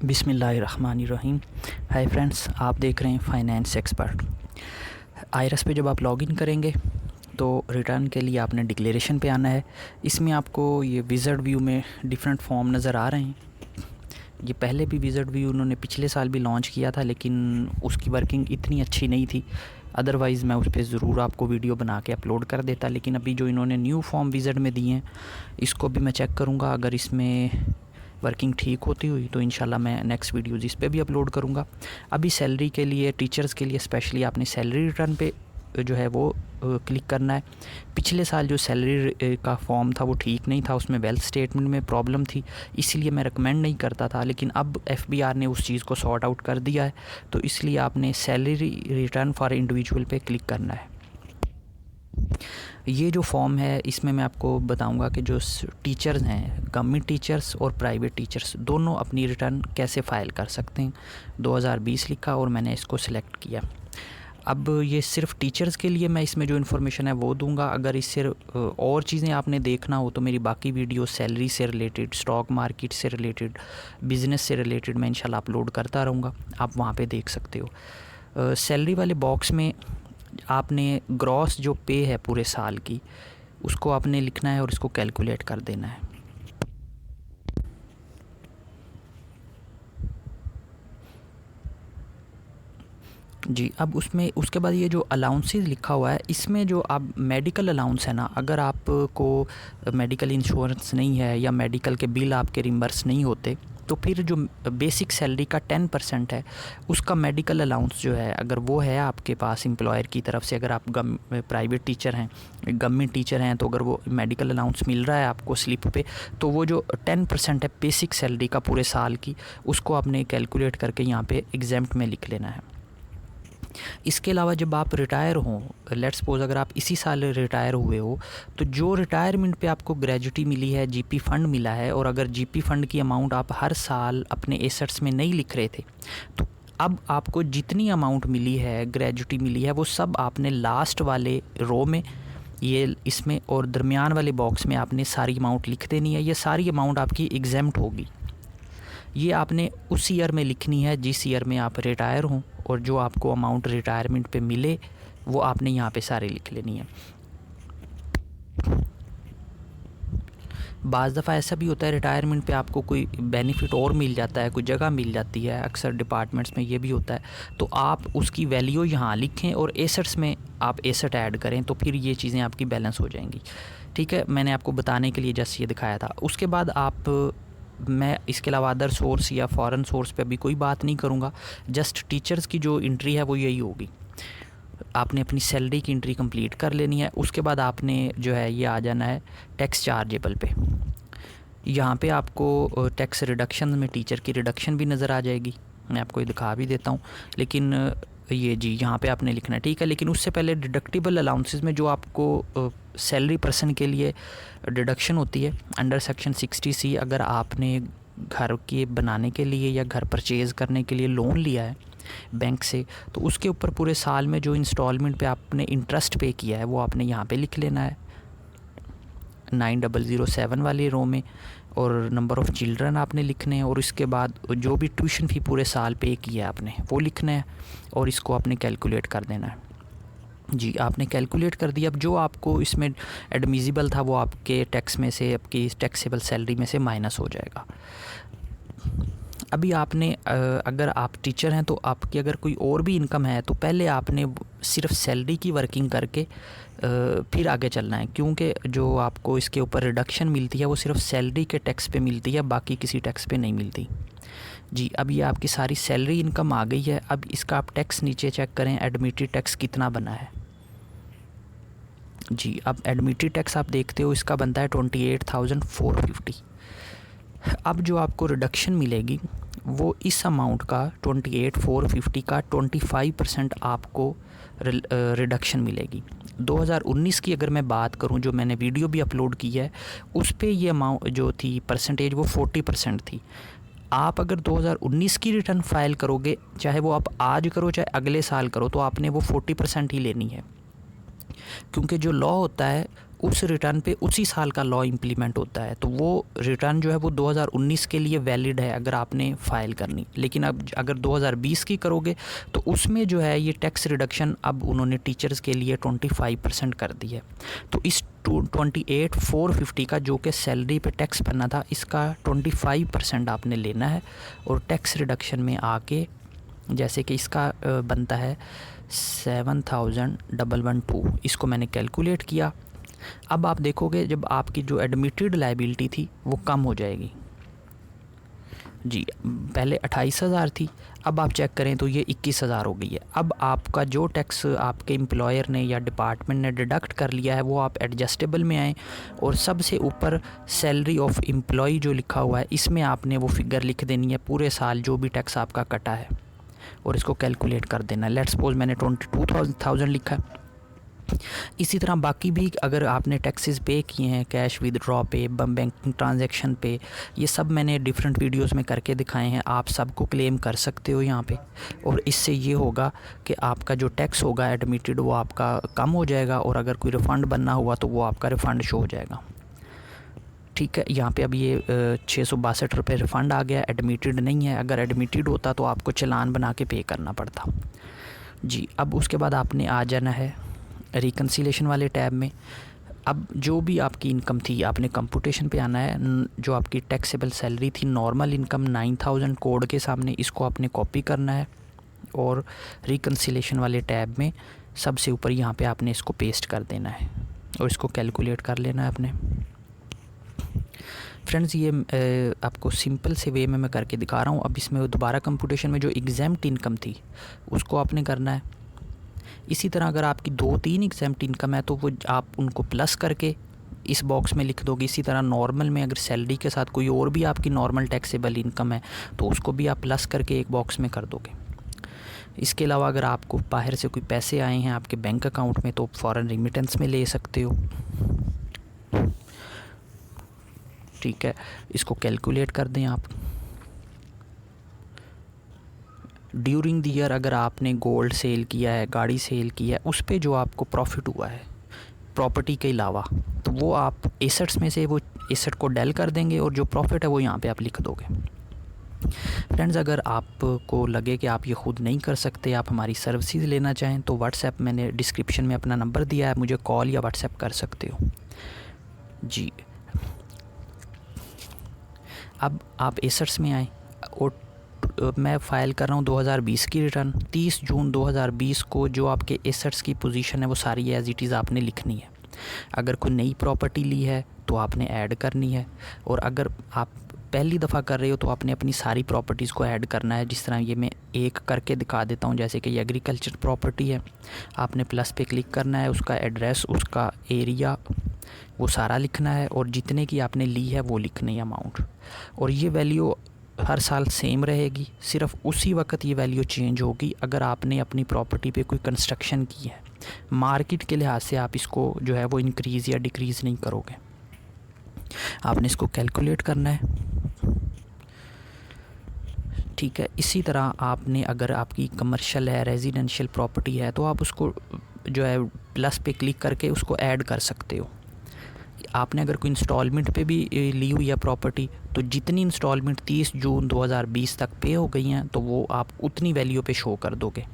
बिस्मिल्लाहिर्रहमानिर्रहीम। Hi friends, आप देख रहे हैं फाइनेंस एक्सपर्ट। आईआरएस पे जब आप लॉगिन करेंगे तो रिटर्न के लिए आपने डिक्लेरेशन पे आना है। इसमें आपको ये विज़र्ड व्यू में डिफरेंट फॉर्म नज़र आ रहे हैं। ये पहले भी विज़र्ड व्यू उन्होंने पिछले साल भी लॉन्च किया था, लेकिन उसकी वर्किंग इतनी अच्छी नहीं थी। अदरवाइज़ मैं उस पर ज़रूर आपको वीडियो बना के अपलोड कर देता। लेकिन अभी जो इन्होंने न्यू फॉर्म विज़र्ड में दिए हैं, इसको भी मैं चेक करूँगा। अगर इसमें वर्किंग ठीक होती हुई तो इंशाल्लाह मैं नेक्स्ट वीडियोज़ इस पे भी अपलोड करूँगा। अभी सैलरी के लिए, टीचर्स के लिए स्पेशली आपने सैलरी रिटर्न पे जो है वो क्लिक करना है। पिछले साल जो सैलरी का फॉर्म था वो ठीक नहीं था, उसमें वेल्थ स्टेटमेंट में प्रॉब्लम थी, इसलिए मैं रिकमेंड नहीं करता था। लेकिन अब एफबीआर ने उस चीज़ को सॉर्ट आउट कर दिया है, तो इसलिए आपने सैलरी रिटर्न फॉर इंडिविजुअल पे क्लिक करना है। ये जो फॉर्म है इसमें मैं आपको बताऊंगा कि जो टीचर्स हैं, गवर्नमेंट टीचर्स और प्राइवेट टीचर्स, दोनों अपनी रिटर्न कैसे फ़ाइल कर सकते हैं। 2020 लिखा और मैंने इसको सिलेक्ट किया। अब ये सिर्फ टीचर्स के लिए मैं इसमें जो इन्फॉर्मेशन है वो दूंगा। अगर इससे और चीज़ें आपने देखना हो तो मेरी बाकी वीडियो सैलरी से रिलेटेड, स्टॉक मार्केट से रिलेटेड, बिज़नेस से रिलेटेड मैं इंशाल्लाह अपलोड करता रहूँगा, आप वहाँ पे देख सकते हो। सैलरी वाले बॉक्स में आपने ग्रॉस जो पे है पूरे साल की, उसको आपने लिखना है और इसको कैलकुलेट कर देना है। जी, अब उसमें उसके बाद ये जो अलाउंसेस लिखा हुआ है, इसमें जो आप मेडिकल अलाउंस है ना, अगर आपको मेडिकल इंश्योरेंस नहीं है या मेडिकल के बिल आपके रिम्बर्स नहीं होते, तो फिर जो बेसिक सैलरी का 10% है उसका मेडिकल अलाउंस जो है, अगर वो है आपके पास एम्प्लॉयर की तरफ से, अगर आप प्राइवेट टीचर हैं, गवर्नमेंट टीचर हैं, तो अगर वो मेडिकल अलाउंस मिल रहा है आपको स्लिप पे, तो वो जो 10% है बेसिक सैलरी का पूरे साल की, उसको आपने कैलकुलेट करके यहाँ पे एग्जेम्प्ट में लिख लेना है। इसके अलावा जब आप रिटायर हों, लेट्स सपोज अगर आप इसी साल रिटायर हुए हो, तो जो रिटायरमेंट पे आपको ग्रेजुटी मिली है, जीपी फ़ंड मिला है, और अगर जीपी फ़ंड की अमाउंट आप हर साल अपने एसेट्स में नहीं लिख रहे थे, तो अब आपको जितनी अमाउंट मिली है, ग्रेजुटी मिली है, वो सब आपने लास्ट वाले रो में, ये इसमें और दरमियान वाले बॉक्स में आपने सारी अमाउंट लिख देनी है। ये सारी अमाउंट आपकी एग्जेम्प्ट होगी। ये आपने उस ईयर में लिखनी है जिस ईयर में आप रिटायर हों, और जो आपको अमाउंट रिटायरमेंट पे मिले वो आपने यहाँ पे सारे लिख लेनी है। बाज़ दफ़ा ऐसा भी होता है रिटायरमेंट पे आपको कोई बेनिफिट और मिल जाता है, कोई जगह मिल जाती है, अक्सर डिपार्टमेंट्स में ये भी होता है, तो आप उसकी वैल्यू यहाँ लिखें और एसेट्स में आप एसेट ऐड करें, तो फिर ये चीज़ें आपकी बैलेंस हो जाएंगी। ठीक है, मैंने आपको बताने के लिए जस्ट ये दिखाया था। उसके बाद मैं इसके अलावा अदर सोर्स या फॉरेन सोर्स पे अभी कोई बात नहीं करूँगा। जस्ट टीचर्स की जो एंट्री है वो यही होगी। आपने अपनी सैलरी की एंट्री कंप्लीट कर लेनी है। उसके बाद आपने जो है ये आ जाना है टैक्स चार्जेबल पे। यहाँ पे आपको टैक्स रिडक्शन में टीचर की रिडक्शन भी नज़र आ जाएगी, मैं आपको ये दिखा भी देता हूँ। लेकिन ये जी यहाँ पे आपने लिखना है, ठीक है। लेकिन उससे पहले डिडक्टिबल अलाउंसेस में जो आपको सैलरी पर्सन के लिए डिडक्शन होती है अंडर सेक्शन 60C, अगर आपने घर के बनाने के लिए या घर परचेज़ करने के लिए लोन लिया है बैंक से, तो उसके ऊपर पूरे साल में जो इंस्टॉलमेंट पे आपने इंटरेस्ट पे किया है वो आपने यहाँ पे लिख लेना है 9007 वाली रो में, और नंबर ऑफ़ चिल्ड्रन आपने लिखने हैं, और इसके बाद जो भी ट्यूशन फ़ी पूरे साल पे किया है आपने वो लिखना है, और इसको आपने कैलकुलेट कर देना है। जी, आपने कैलकुलेट कर दिया। अब जो आपको इसमें एडमिसिबल था वो आपके टैक्स में से, आपकी टैक्सेबल सैलरी में से माइनस हो जाएगा। अभी आपने अगर आप टीचर हैं तो आपकी अगर कोई और भी इनकम है तो पहले आपने सिर्फ सैलरी की वर्किंग करके फिर आगे चलना है, क्योंकि जो आपको इसके ऊपर रिडक्शन मिलती है वो सिर्फ सैलरी के टैक्स पे मिलती है, बाकी किसी टैक्स पे नहीं मिलती। जी, अब ये आपकी सारी सैलरी इनकम आ गई है। अब इसका आप टैक्स नीचे चेक करें, एडमिटेड टैक्स कितना बना है। जी, अब एडमिटेड टैक्स आप देखते हो इसका बनता है 28,450। अब जो आपको रिडक्शन मिलेगी वो इस अमाउंट का 28,450 का 25% आपको रिडक्शन मिलेगी। 2019 की अगर मैं बात करूं, जो मैंने वीडियो भी अपलोड की है, उस पे ये अमाउंट जो थी परसेंटेज वो 40% थी। आप अगर 2019 की रिटर्न फाइल करोगे, चाहे वो आप आज करो चाहे अगले साल करो, तो आपने वो 40% ही लेनी है, क्योंकि जो लॉ होता है उस रिटर्न पे उसी साल का लॉ इम्प्लीमेंट होता है। तो वो रिटर्न जो है वो 2019 के लिए वैलिड है अगर आपने फ़ाइल करनी। लेकिन अब अगर 2020 की करोगे तो उसमें जो है ये टैक्स रिडक्शन अब उन्होंने टीचर्स के लिए 25% कर दी है। तो इस 28,450 का जो कि सैलरी पे टैक्स भरना था, इसका 25% आपने लेना है और टैक्स रिडक्शन में आके जैसे कि इसका बनता है 7,112, इसको मैंने कैलकुलेट किया। अब आप देखोगे जब आपकी जो एडमिटेड लायबिलिटी थी वो कम हो जाएगी जी। पहले 28,000 थी, अब आप चेक करें तो ये 21,000 हो गई है। अब आपका जो टैक्स आपके एम्प्लॉयर ने या डिपार्टमेंट ने डिडक्ट कर लिया है वो आप एडजस्टेबल में आएँ और सबसे ऊपर सैलरी ऑफ एम्प्लॉय जो लिखा हुआ है इसमें आपने वो फिगर लिख देनी है पूरे साल जो भी टैक्स आपका कटा है और इसको कैलकुलेट कर देना है। लेट्स सपोज मैंने 22,000 लिखा है। इसी तरह बाकी भी अगर आपने टैक्सेस पे किए हैं, कैश विदड्रॉ पे, बैंकिंग ट्रांजैक्शन पे, ये सब मैंने डिफरेंट वीडियोस में करके दिखाए हैं। आप सबको क्लेम कर सकते हो यहाँ पे और इससे ये होगा कि आपका जो टैक्स होगा एडमिटेड वो आपका कम हो जाएगा और अगर कोई रिफ़ंड बनना हुआ तो वो आपका रिफ़ंड शो हो जाएगा। ठीक है, यहाँ पे अब ये 662 रुपये रिफ़ंड आ गया, एडमिटेड नहीं है। अगर एडमिटेड होता तो आपको चालान बना के पे करना पड़ता जी। अब उसके बाद आपने आ जाना है रिकन्सिलेशन वाले टैब में। अब जो भी आपकी इनकम थी आपने कंप्यूटेशन पे आना है। जो आपकी टैक्सेबल सैलरी थी नॉर्मल इनकम 9,000 कोड के सामने, इसको आपने कॉपी करना है और रिकन्सिलेशन वाले टैब में सबसे ऊपर यहाँ पे आपने इसको पेस्ट कर देना है और इसको कैलकुलेट कर लेना है अपने। फ्रेंड्स ये आपको सिंपल से वे में मैं करके दिखा रहा हूँ। अब इसमें दोबारा कंप्यूटेशन में जो एग्ज़ैम्प्ट इनकम थी उसको आपने करना है। इसी तरह अगर आपकी 2-3 एग्ज़ैम्प्ट इनकम है तो वो आप उनको प्लस करके इस बॉक्स में लिख दोगे। इसी तरह नॉर्मल में अगर सैलरी के साथ कोई और भी आपकी नॉर्मल टैक्सेबल इनकम है तो उसको भी आप प्लस करके एक बॉक्स में कर दोगे। इसके अलावा अगर आपको बाहर से कोई पैसे आए हैं आपके बैंक अकाउंट में तो फ़ॉरेन रेमिटेंस में ले सकते हो। ठीक है, इसको कैलकुलेट कर दें आप। ड्यूरिंग द ईयर अगर आपने गोल्ड सेल किया है, गाड़ी सेल किया है, उस पे जो आपको प्रॉफिट हुआ है प्रॉपर्टी के अलावा तो वो आप एसेट्स में से वो एसेट को डेल कर देंगे और जो प्रॉफिट है वो यहाँ पे आप लिख दोगे। फ्रेंड्स अगर आपको लगे कि आप ये ख़ुद नहीं कर सकते, आप हमारी सर्विसेज लेना चाहें तो व्हाट्सएप मैंने डिस्क्रिप्शन में अपना नंबर दिया है, मुझे कॉल या व्हाट्सएप कर सकते हो जी। अब आप एसेट्स में आए और मैं फ़ाइल कर रहा हूँ 2020 की रिटर्न। 30 जून 2020 को जो आपके एसेट्स की पोजीशन है वो सारी एज इट इज़ आपने लिखनी है। अगर कोई नई प्रॉपर्टी ली है तो आपने ऐड करनी है और अगर आप पहली दफ़ा कर रहे हो तो आपने अपनी सारी प्रॉपर्टीज़ को ऐड करना है। जिस तरह ये मैं एक करके दिखा देता हूँ, जैसे कि ये एग्रीकल्चर प्रॉपर्टी है, आपने प्लस पे क्लिक करना है, उसका एड्रेस, उसका एरिया वो सारा लिखना है और जितने की आपने ली है वो लिखनी है अमाउंट। और ये वैल्यू हर साल सेम रहेगी, सिर्फ उसी वक्त ये वैल्यू चेंज होगी अगर आपने अपनी प्रॉपर्टी पे कोई कंस्ट्रक्शन की है। मार्केट के लिहाज से आप इसको जो है वो इंक्रीज़ या डिक्रीज़ नहीं करोगे। आपने इसको कैलकुलेट करना है। ठीक है, इसी तरह आपने अगर आपकी कमर्शियल है, रेजिडेंशियल प्रॉपर्टी है तो आप उसको जो है प्लस पे क्लिक करके उसको ऐड कर सकते हो। आपने अगर कोई इंस्टॉलमेंट पे भी ली हुई है प्रॉपर्टी तो जितनी इंस्टॉलमेंट 30 जून 2020 तक पे हो गई हैं तो वो आप उतनी वैल्यू पे शो कर दोगे।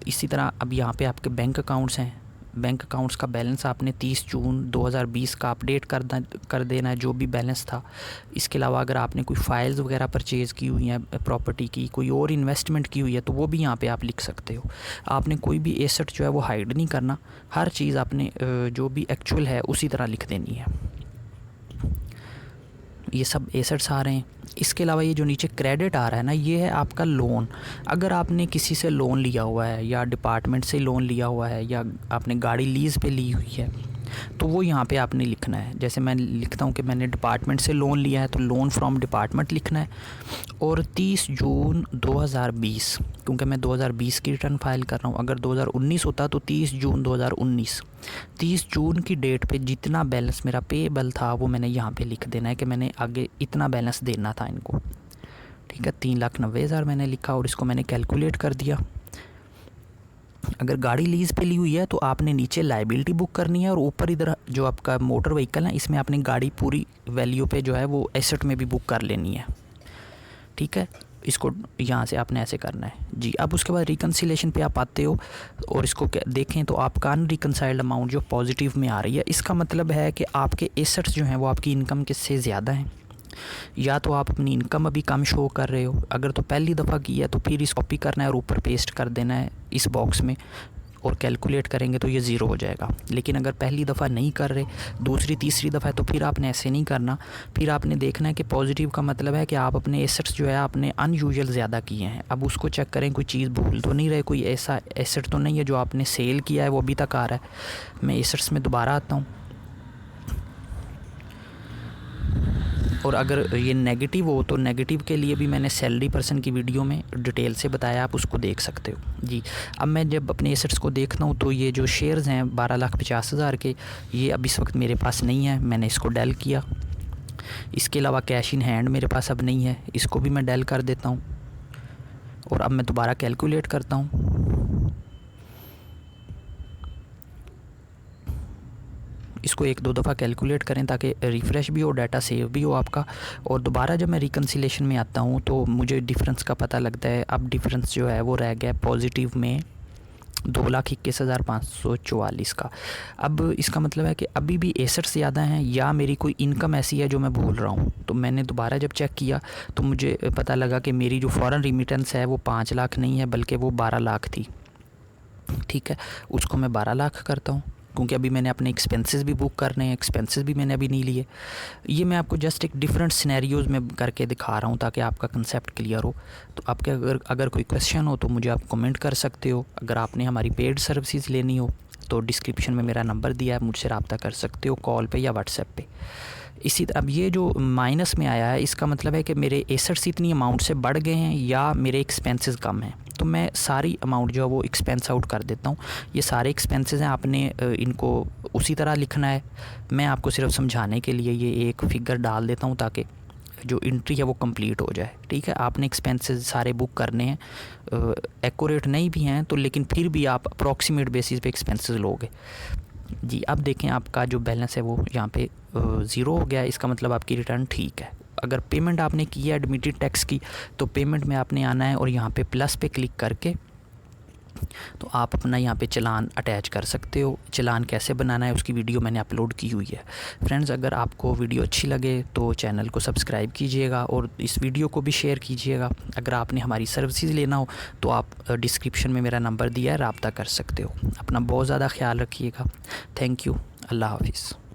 इसी तरह अब यहाँ पे आपके बैंक अकाउंट्स हैं, बैंक अकाउंट्स का बैलेंस आपने 30 जून 2020 का अपडेट कर देना है जो भी बैलेंस था। इसके अलावा अगर आपने कोई फ़ाइल्स वगैरह परचेज़ की हुई हैं प्रॉपर्टी की, कोई और इन्वेस्टमेंट की हुई है तो वो भी यहाँ पे आप लिख सकते हो। आपने कोई भी एसेट जो है वो हाइड नहीं करना, हर चीज़ आपने जो भी एक्चुअल है उसी तरह लिख देनी है। ये सब एसेट्स आ रहे हैं। इसके अलावा ये जो नीचे क्रेडिट आ रहा है ना, ये है आपका लोन। अगर आपने किसी से लोन लिया हुआ है या डिपार्टमेंट से लोन लिया हुआ है या आपने गाड़ी लीज़ पे ली हुई है तो वो यहाँ पे आपने लिखना है। जैसे मैं लिखता हूँ कि मैंने डिपार्टमेंट से लोन लिया है तो लोन फ्रॉम डिपार्टमेंट लिखना है। और 30 जून 2020, क्योंकि मैं 2020 की रिटर्न फाइल कर रहा हूँ, अगर 2019 होता तो 30 जून 2019, 30 जून की डेट पे जितना बैलेंस मेरा पेएबल था वो मैंने यहाँ पे लिख देना है कि मैंने आगे इतना बैलेंस देना था इनको। ठीक है, 3,90,000 मैंने लिखा और इसको मैंने कैलकुलेट कर दिया। अगर गाड़ी लीज़ पे ली हुई है तो आपने नीचे लाइबिलिटी बुक करनी है और ऊपर इधर जो आपका मोटर व्हीकल है इसमें आपने गाड़ी पूरी वैल्यू पे जो है वो एसेट में भी बुक कर लेनी है। ठीक है, इसको यहाँ से आपने ऐसे करना है जी। अब उसके बाद रिकन्सिलेशन पे आप आते हो और इसको देखें तो आपका अनरिकनसाइल्ड अमाउंट जो पॉजिटिव में आ रही है, इसका मतलब है कि आपके एसेट्स जो हैं वो आपकी इनकम से ज़्यादा हैं, या तो आप अपनी इनकम अभी कम शो कर रहे हो। अगर तो पहली दफ़ा की है तो फिर इस कॉपी करना है और ऊपर पेस्ट कर देना है इस बॉक्स में और कैलकुलेट करेंगे तो ये ज़ीरो हो जाएगा। लेकिन अगर पहली दफ़ा नहीं कर रहे, दूसरी तीसरी दफ़ा है, तो फिर आपने ऐसे नहीं करना। फिर आपने देखना है कि पॉजिटिव का मतलब है कि आप अपने एसेट्स जो है आपने अनयूजुअल ज़्यादा किए हैं। अब उसको चेक करें कोई चीज़ भूल तो नहीं रहे, कोई ऐसा एसेट तो नहीं है जो आपने सेल किया है वो अभी तक आ रहा है। मैं एसेट्स में दोबारा आता हूँ और अगर ये नेगेटिव हो तो नेगेटिव के लिए भी मैंने सैलरी पर्सन की वीडियो में डिटेल से बताया, आप उसको देख सकते हो जी। अब मैं जब अपने एसेट्स को देखता हूँ तो ये जो शेयर्स हैं 12,50,000 के, ये अब इस वक्त मेरे पास नहीं है, मैंने इसको डेल किया। इसके अलावा कैश इन हैंड मेरे पास अब नहीं है, इसको भी मैं डेल कर देता हूँ और अब मैं दोबारा कैलकुलेट करता हूँ। इसको एक दो दफ़ा कैलकुलेट करें ताकि रिफ़्रेश भी हो, डाटा सेव भी हो आपका। और दोबारा जब मैं रिकन्सिलेशन में आता हूँ तो मुझे डिफरेंस का पता लगता है। अब डिफरेंस जो है वो रह गया पॉजिटिव में 2,21,544 का। अब इसका मतलब है कि अभी भी एसेट्स ज़्यादा हैं या मेरी कोई इनकम ऐसी है जो मैं भूल रहा हूँ। तो मैंने दोबारा जब चेक किया तो मुझे पता लगा कि मेरी जो फ़ॉरेन रिमिटेंस है वो 5 लाख नहीं है बल्कि वो 12 लाख थी। ठीक है, उसको मैं 12 लाख करता हूँ क्योंकि अभी मैंने अपने एक्सपेंसेस भी बुक करने हैं, एक्सपेंसेस भी मैंने अभी नहीं लिए। ये मैं आपको जस्ट एक डिफरेंट सिनेरियोज़ में करके दिखा रहा हूँ ताकि आपका कंसेप्ट क्लियर हो। तो आपके अगर कोई क्वेश्चन हो तो मुझे आप कमेंट कर सकते हो। अगर आपने हमारी पेड सर्विसेज लेनी हो तो डिस्क्रिप्शन में मेरा नंबर दिया है, मुझसे रब्ता कर सकते हो कॉल पे या व्हाट्सएप पे। अब ये जो माइनस में आया है इसका मतलब है कि मेरे एसेट्स इतनी अमाउंट से बढ़ गए हैं या मेरे एक्सपेंसेस कम हैं। तो मैं सारी अमाउंट जो है वो एक्सपेंस आउट कर देता हूँ। ये सारे एक्सपेंसेस हैं, आपने इनको उसी तरह लिखना है। मैं आपको सिर्फ समझाने के लिए ये एक फ़िगर डाल देता हूँ ताकि जो एंट्री है वो कंप्लीट हो जाए। ठीक है, आपने एक्सपेंसेस सारे बुक करने हैं, एक्यूरेट नहीं भी हैं तो लेकिन फिर भी आप अप्रॉक्सीमेट बेसिस पे एक्सपेंसेस लोगे जी। अब देखें आपका जो बैलेंस है वो यहाँ पे ज़ीरो हो गया, इसका मतलब आपकी रिटर्न ठीक है। अगर पेमेंट आपने की है एडमिटेड टैक्स की तो पेमेंट में आपने आना है और यहाँ पे प्लस पे क्लिक करके तो आप अपना यहाँ पे चालान अटैच कर सकते हो। चालान कैसे बनाना है उसकी वीडियो मैंने अपलोड की हुई है। फ्रेंड्स, अगर आपको वीडियो अच्छी लगे तो चैनल को सब्सक्राइब कीजिएगा और इस वीडियो को भी शेयर कीजिएगा। अगर आपने हमारी सर्विसेज लेना हो तो आप डिस्क्रिप्शन में मेरा नंबर दिया है, रब्ता कर सकते हो। अपना बहुत ज़्यादा ख्याल रखिएगा। Thank you. अल्लाह हाफिज़।